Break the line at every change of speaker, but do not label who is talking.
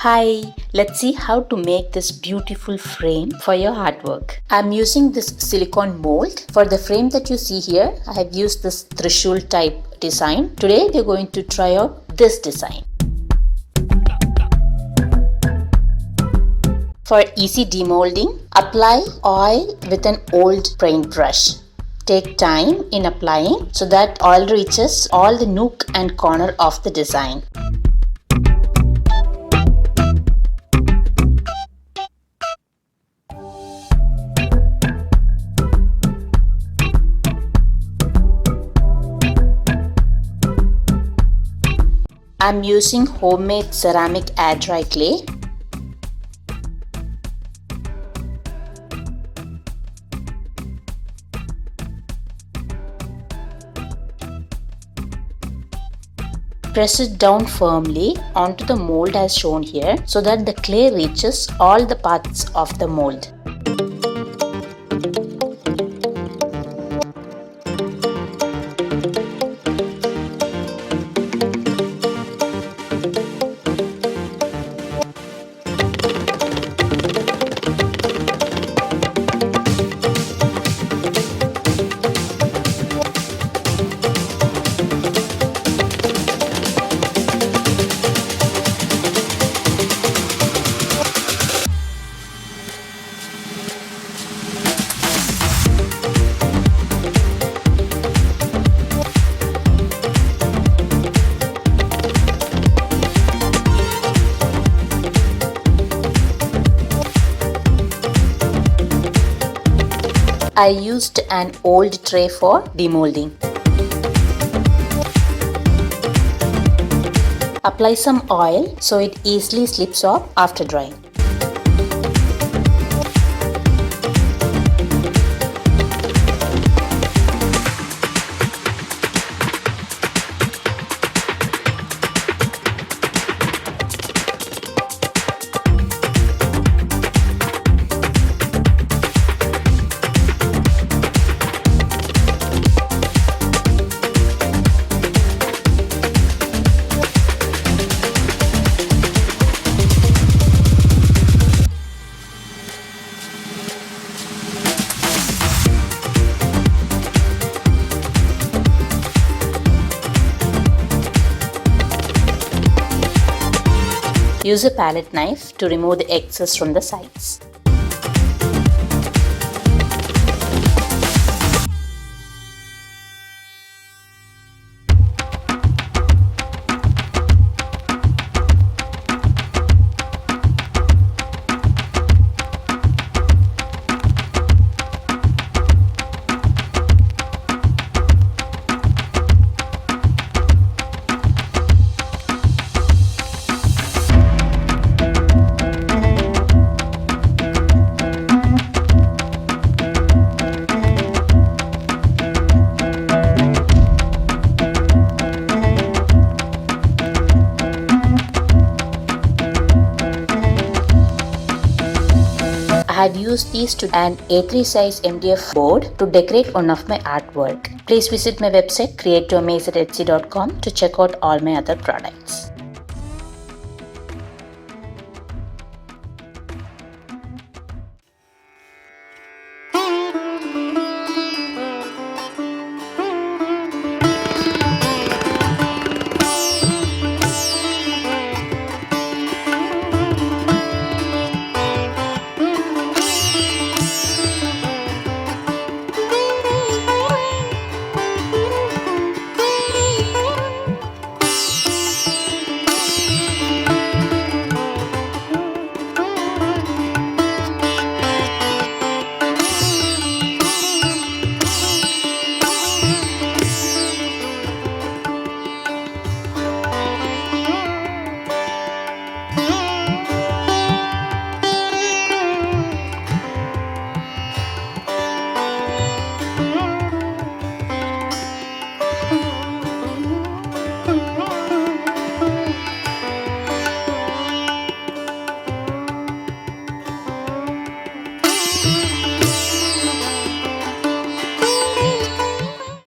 Hi, let's see how to make this beautiful frame for your artwork. I'm using this silicone mold. For the frame that you see here, I have used this Trishul type design. Today we're going to try out this design. For easy demolding, apply oil with an old paint brush. Take time in applying so that oil reaches all the nook and corner of the design. I'm using homemade ceramic air dry clay. Press it down firmly onto the mold as shown here so that the clay reaches all the parts of the mold. I used an old tray for demolding. Apply some oil so it easily slips off after drying. Use a palette knife to remove the excess from the sides. I have used these to an A3 size MDF board to decorate one of my artwork. Please visit my website createamaze@etsy.com to check out all my other products.